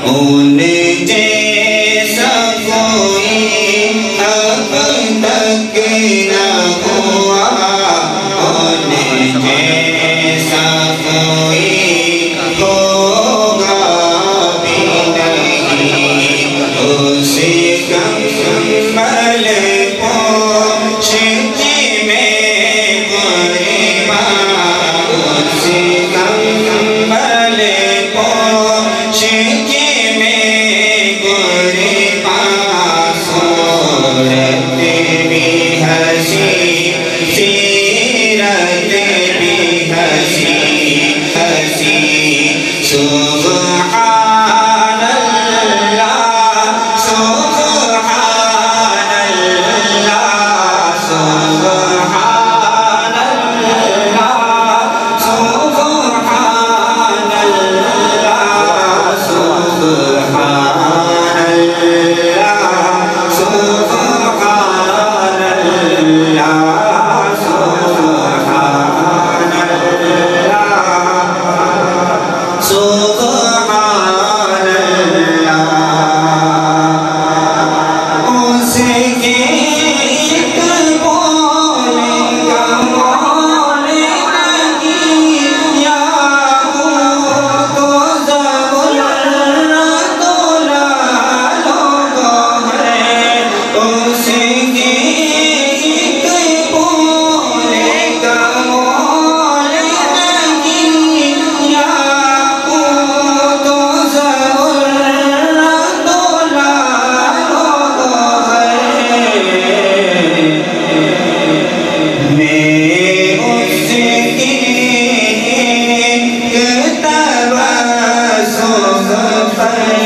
उन जैसा कोई अब तक न हुआ, उन जैसा कोई होगा भी नहीं। उसे कम्बल पोंछने में कुर्बान, उसे कम्बल पोंछने में कुर्बान। सूरत भी हंसी, सीरत भी हंसी हंसी। सुब्हान अल्लाह, सुब्हान अल्लाह, सुब्हान अल्लाह, सुब्हान अल्लाह, सुब्हान अल्लाह, सुब्हान अल्लाह, सुब्हान अल्लाह, सुब्हान अल्लाह। उसके एक बोले का बोले नहीं, या तो ज़बूर तो लालो है। उसके एक बोले का बोले नहीं, या तो ज़बूर तो लालो है। मैं उसकी एक तबस्सुम पर